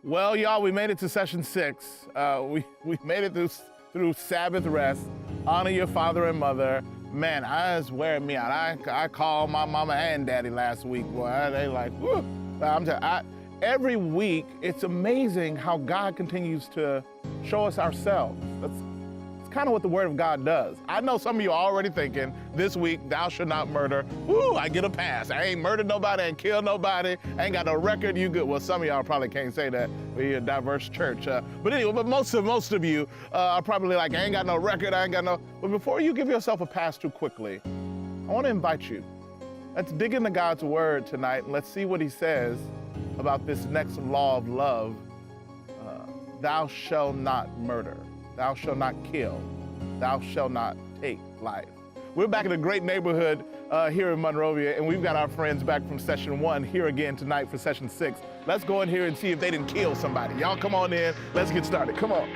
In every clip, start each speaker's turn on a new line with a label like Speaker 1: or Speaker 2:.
Speaker 1: Well, y'all, we made it to session 6. We made it through Sabbath rest. Honor your father and mother. Man, I was wearing me out. I called my mama and daddy last week. Boy, they like, whew. Every week, it's amazing how God continues to show us ourselves. That's kind of what the Word of God does. I know some of you are already thinking, this week, thou shalt not murder. Woo, I get a pass. I ain't murdered nobody, I ain't killed nobody, I ain't got no record, you good. Well, some of y'all probably can't say that. We're a diverse church. But anyway, but most of you are probably like, I ain't got no record, I ain't got no. But before you give yourself a pass too quickly, I want to invite you. Let's dig into God's Word tonight and let's see what He says about this next law of love. Thou shalt not murder. Thou shalt not kill. Thou shalt not take life. We're back in a great neighborhood here in Monrovia, and we've got our friends back from session 1 here again tonight for session 6. Let's go in here and see if they didn't kill somebody. Y'all come on in. Let's get started. Come on.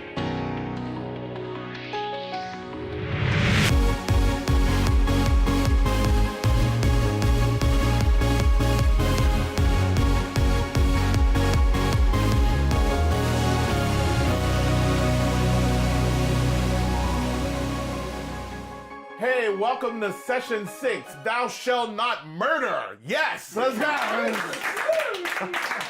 Speaker 1: Hey, welcome to session 6. Thou shalt not murder. Yes, let's go.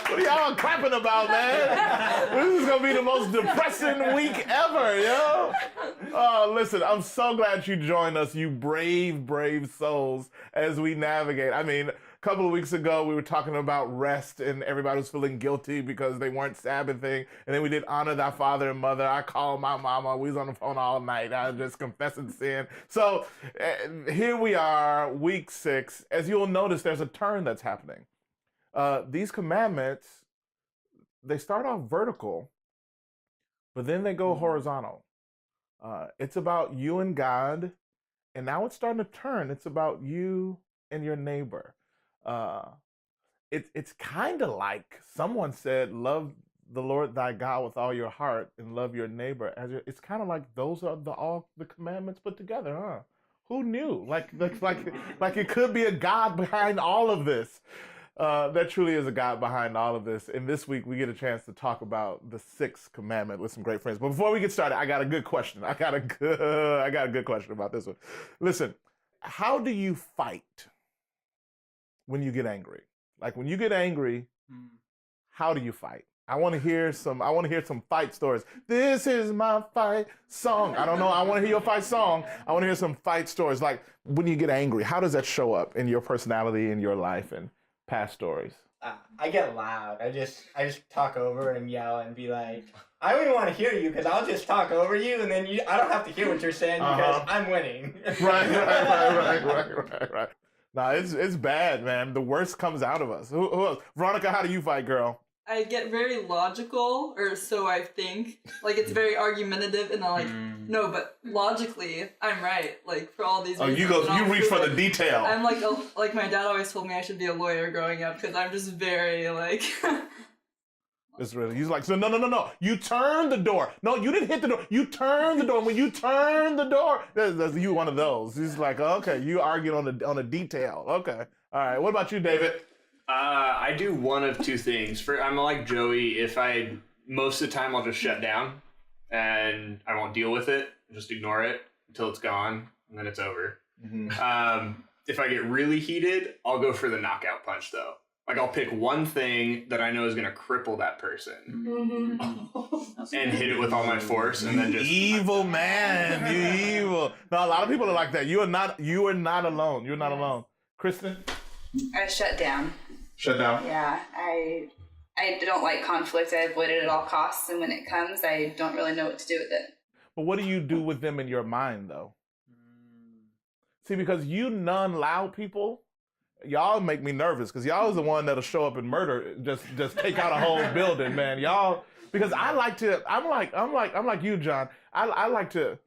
Speaker 1: What are y'all clapping about, man? This is gonna be the most depressing week ever, yo. Oh, listen, I'm so glad you joined us, you brave, brave souls, as we navigate. I mean, a couple of weeks ago, we were talking about rest and everybody was feeling guilty because they weren't Sabbathing. And then we did honor thy father and mother. I called my mama. We was on the phone all night. I was just confessing sin. So here we are, week 6. As you'll notice, there's a turn that's happening. These commandments, they start off vertical, but then they go horizontal. It's about you and God, and now it's starting to turn. It's about you and your neighbor. It's kind of like someone said, love the Lord thy God with all your heart and love your neighbor as your. It's kind of like those are all the commandments put together, huh? Who knew? Like it could be a God behind all of this. There truly is a God behind all of this. And this week we get a chance to talk about the 6th commandment with some great friends. But before we get started, I got a good question. I got a good question about this one. Listen, how do you fight when you get angry? Like when you get angry, how do you fight? I want to hear some fight stories. This is my fight song. I don't know. I want to hear your fight song. I want to hear some fight stories. Like when you get angry, how does that show up in your personality, in your life, and past stories?
Speaker 2: I get loud. I just talk over and yell and be like, I don't even want to hear you because I'll just talk over you and then I don't have to hear what you're saying because I'm winning.
Speaker 1: Right. No, it's bad, man. The worst comes out of us. Who else? Veronica, how do you fight, girl?
Speaker 3: I get very logical, or so I think. Like, it's very argumentative, and I'm like, no, but logically, I'm right. Like, for all these reasons.
Speaker 1: You reach for the detail.
Speaker 3: I'm like my dad always told me I should be a lawyer growing up, because I'm just very, like...
Speaker 1: It's really, he's like, so no. You turn the door. No, you didn't hit the door. You turn the door. When you turn the door, that's you one of those. He's like, okay, you argued on a detail. Okay. All right. What about you, David?
Speaker 4: I do one of two things. I'm like Joey. Most of the time I'll just shut down and I won't deal with it. Just ignore it until it's gone and then it's over. Mm-hmm. If I get really heated, I'll go for the knockout punch though. Like I'll pick one thing that I know is going to cripple that person and hit it with all my force and then just...
Speaker 1: Evil man, you evil. No, a lot of people are like that. You are not alone. You're not alone. Kristen?
Speaker 5: I shut down.
Speaker 1: Shut down?
Speaker 5: Yeah, I don't like conflict. I avoid it at all costs, and when it comes, I don't really know what to do with it.
Speaker 1: But what do you do with them in your mind, though? See, because you non-loud people, y'all make me nervous, because y'all is the one that'll show up and murder, just take out a whole building, man. Y'all, because I'm like you, John. I like to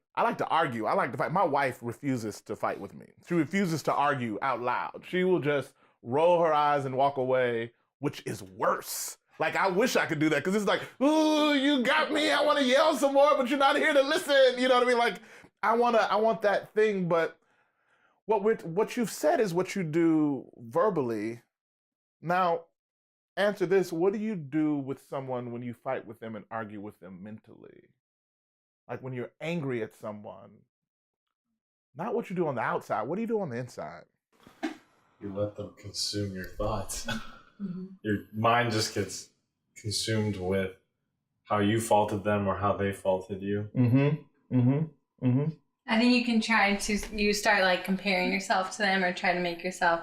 Speaker 1: argue. I like to fight. My wife refuses to fight with me. She refuses to argue out loud. She will just roll her eyes and walk away, which is worse. Like, I wish I could do that, because it's like, ooh, you got me. I want to yell some more, but you're not here to listen. You know what I mean? Like, I want that thing, but what you've said is what you do verbally. Now, answer this. What do you do with someone when you fight with them and argue with them mentally? Like when you're angry at someone, not what you do on the outside. What do you do on the inside?
Speaker 6: You let them consume your thoughts. Your mind just gets consumed with how you faulted them or how they faulted you.
Speaker 7: I think you can you start like comparing yourself to them or try to make yourself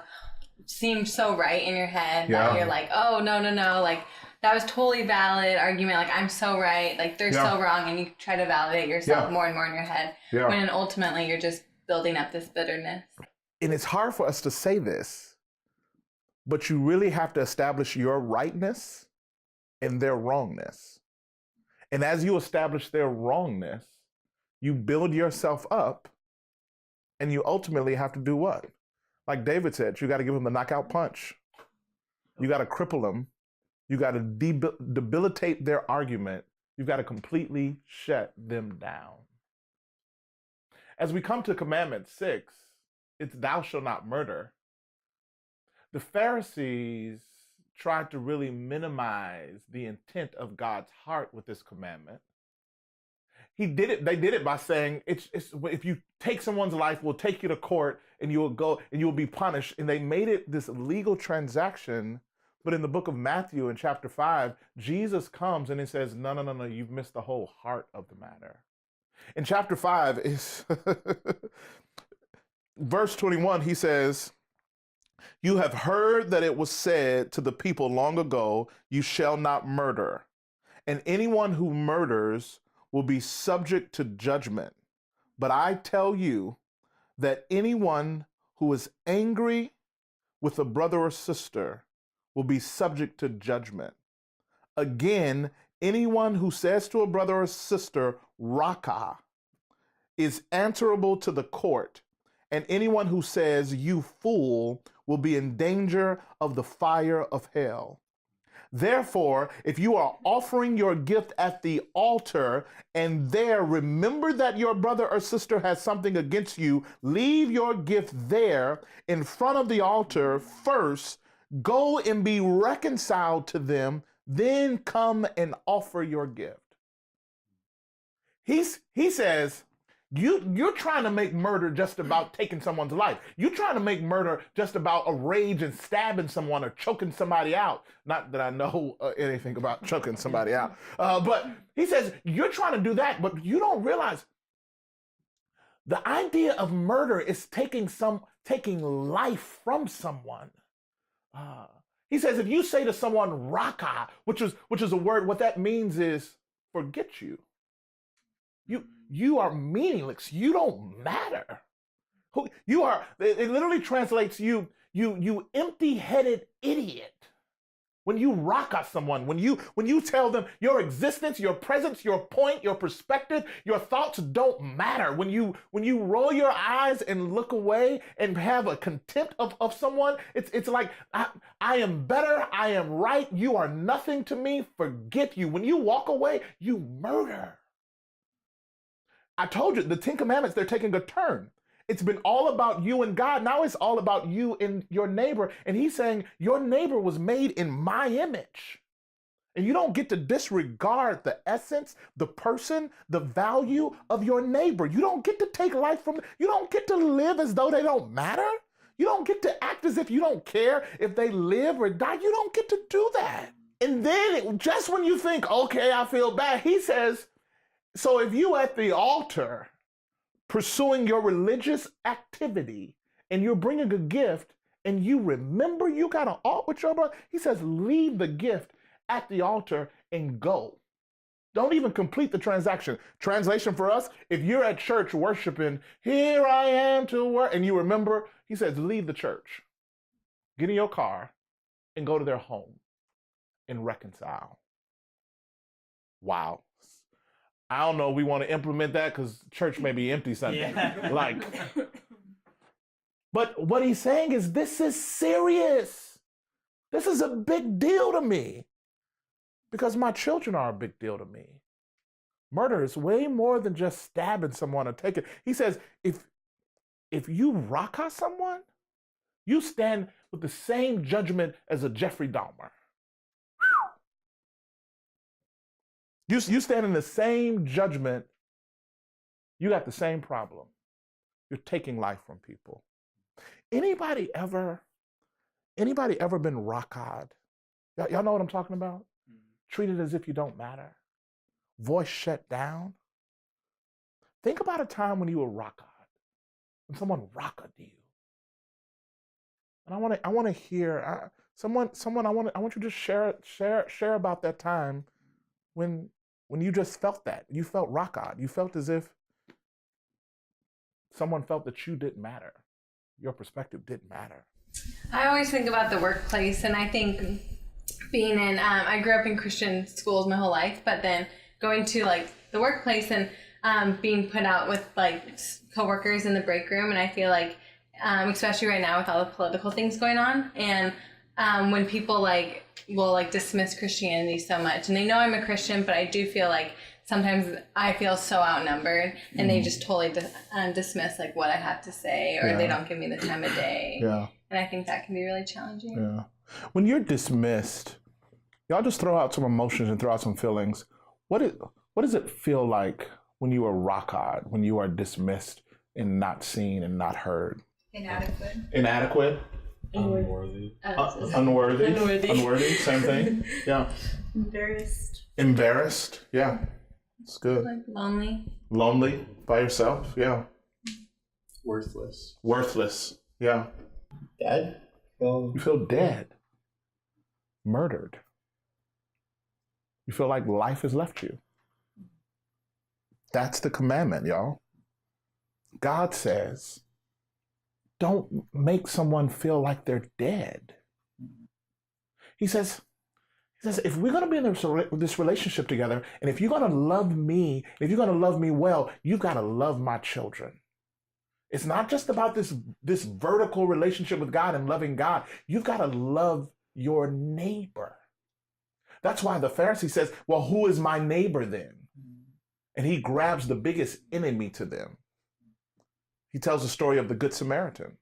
Speaker 7: seem so right in your head that you're like, oh, no, like that was totally valid argument. Like I'm so right. Like they're so wrong. And you try to validate yourself more and more in your head when ultimately you're just building up this bitterness.
Speaker 1: And it's hard for us to say this, but you really have to establish your rightness and their wrongness. And as you establish their wrongness, you build yourself up, and you ultimately have to do what? Like David said, you got to give them the knockout punch. You got to cripple them. You got to debilitate their argument. You got to completely shut them down. As we come to Commandment 6, it's thou shalt not murder. The Pharisees tried to really minimize the intent of God's heart with this commandment. They did it by saying, it's if you take someone's life, we'll take you to court and you will go and you will be punished. And they made it this legal transaction. But in the book of Matthew in chapter 5, Jesus comes and he says, no, you've missed the whole heart of the matter. In chapter 5 is verse 21, he says, you have heard that it was said to the people long ago, you shall not murder. And anyone who murders will be subject to judgment. But I tell you that anyone who is angry with a brother or sister will be subject to judgment. Again, anyone who says to a brother or sister, Raka, is answerable to the court, and anyone who says, you fool, will be in danger of the fire of hell. Therefore, if you are offering your gift at the altar and there remember that your brother or sister has something against you, leave your gift there in front of the altar first, go and be reconciled to them, then come and offer your gift. He says, you're trying to make murder just about taking someone's life. You're trying to make murder just about a rage and stabbing someone or choking somebody out. Not that I know anything about choking somebody out. But he says, you're trying to do that, but you don't realize the idea of murder is taking life from someone. He says, if you say to someone, Raka, which is a word, what that means is forget you. You are meaningless. You don't matter. You are, it literally translates you empty-headed idiot. When you Raka someone, when you tell them your existence, your presence, your point, your perspective, your thoughts don't matter. When you roll your eyes and look away and have a contempt of someone, it's like, I am better, I am right, you are nothing to me, forget you. When you walk away, you murder. I told you, the 10 Commandments, they're taking a turn. It's been all about you and God. Now it's all about you and your neighbor. And he's saying, your neighbor was made in my image. And you don't get to disregard the essence, the person, the value of your neighbor. You don't get to take life from them. You don't get to live as though they don't matter. You don't get to act as if you don't care if they live or die. You don't get to do that. And then just when you think, okay, I feel bad, he says, so if you at the altar pursuing your religious activity and you're bringing a gift and you remember you got an alt with your brother, he says, leave the gift at the altar and go. Don't even complete the transaction. Translation for us, if you're at church worshiping, here I am to work, and you remember, he says, leave the church. Get in your car and go to their home and reconcile. Wow. I don't know, we want to implement that because church may be empty Sunday. Yeah. But what he's saying is this is serious. This is a big deal to me because my children are a big deal to me. Murder is way more than just stabbing someone or taking. He says, if you Raka someone, you stand with the same judgment as a Jeffrey Dahmer. You stand in the same judgment. You got the same problem. You're taking life from people. Anybody ever been rocked? Y'all know what I'm talking about? Treated as if you don't matter. Voice shut down. Think about a time when you were rocked, when someone rocked you. And I want to hear someone. I want you to share about that time when you just felt that. You felt rocked. You felt as if someone felt that you didn't matter. Your perspective didn't matter.
Speaker 7: I always think about the workplace, and I think being in, I grew up in Christian schools my whole life, but then going to like the workplace and being put out with like coworkers in the break room, and I feel like, especially right now with all the political things going on, and when people like will like dismiss Christianity so much, and they know I'm a Christian, but I do feel like sometimes I feel so outnumbered, and they just totally dismiss like what I have to say, or they don't give me the time of day.
Speaker 1: Yeah.
Speaker 7: And I think that can be really challenging.
Speaker 1: Yeah. When you're dismissed, y'all just throw out some emotions and throw out some feelings. What does it feel like when you are rocked, when you are dismissed and not seen and not heard?
Speaker 5: Inadequate.
Speaker 1: Inadequate?
Speaker 6: Unworthy.
Speaker 1: Unworthy, same thing. Yeah. Embarrassed, yeah. It's good.
Speaker 7: Like
Speaker 1: Lonely by yourself, yeah.
Speaker 4: Worthless.
Speaker 1: Yeah.
Speaker 2: Dead?
Speaker 1: You feel dead. Murdered. You feel like life has left you. That's the commandment, y'all. God says, don't make someone feel like they're dead. He says, if we're going to be in this relationship together, and if you're going to love me, if you're going to love me well, you've got to love my children. It's not just about this vertical relationship with God and loving God. You've got to love your neighbor. That's why the Pharisee says, well, who is my neighbor then? And he grabs the biggest enemy to them. He tells the story of the Good Samaritan.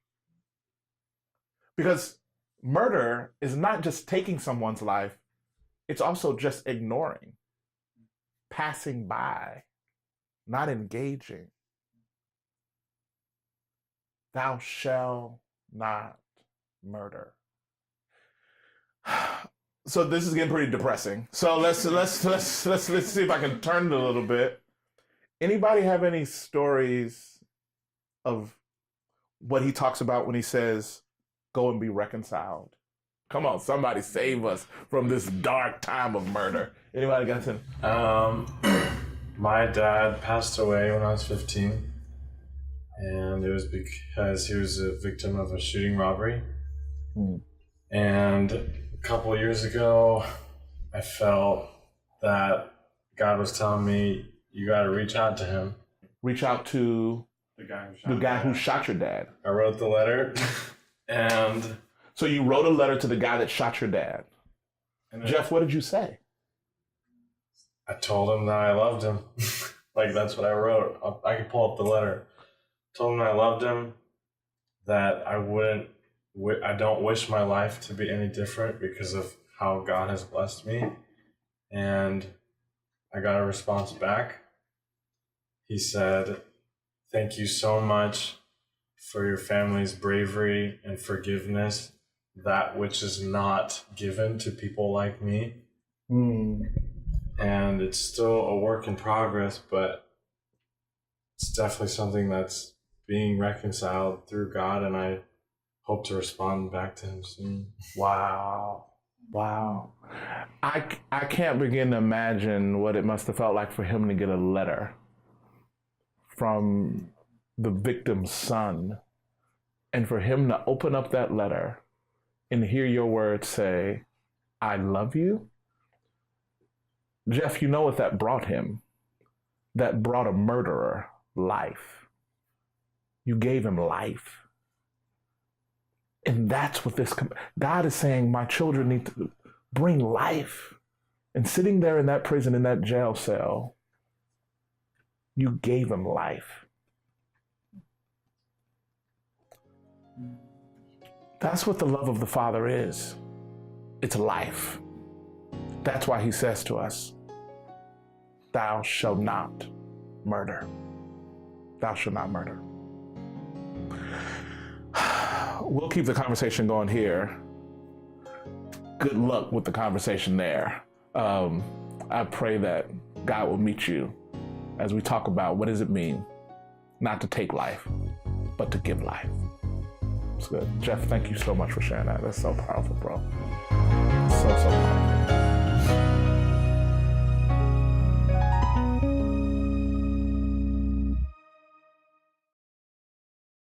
Speaker 1: Because murder is not just taking someone's life, it's also just ignoring, passing by, not engaging. Thou shalt not murder. So this is getting pretty depressing. So let's see if I can turn it a little bit. Anybody have any stories of what he talks about when he says, "Go and be reconciled"? Come on, somebody save us from this dark time of murder. Anybody got some?
Speaker 6: My dad passed away when I was 15. And it was because he was a victim of a shooting robbery. And a couple of years ago, I felt that God was telling me, you got to reach out to him.
Speaker 1: Reach out to
Speaker 6: the
Speaker 1: guy who shot your dad.
Speaker 6: I wrote the letter, and
Speaker 1: so you wrote a letter to the guy that shot your dad. Jeff, what did you say?
Speaker 6: I told him that I loved him. Like, that's what I wrote. I can pull up the letter. Told him I loved him, that I don't wish my life to be any different because of how God has blessed me. And I got a response back. He said, "Thank you so much for your family's bravery and forgiveness, that which is not given to people like me." And it's still a work in progress, but it's definitely something that's being reconciled through God, and I hope to respond back to him soon.
Speaker 1: Wow. I can't begin to imagine what it must have felt like for him to get a letter from the victim's son, and for him to open up that letter and hear your words say, "I love you." Jeff, you know what that brought him? That brought a murderer life. You gave him life. And that's what God is saying, my children need to bring life. And sitting there in that prison, in that jail cell, you gave him life. That's what the love of the Father is. It's life. That's why he says to us, thou shalt not murder. Thou shalt not murder. We'll keep the conversation going here. Good luck with the conversation there. I pray that God will meet you as we talk about what does it mean not to take life, but to give life. It's good. Jeff, thank you so much for sharing that. That's so powerful, bro. So powerful.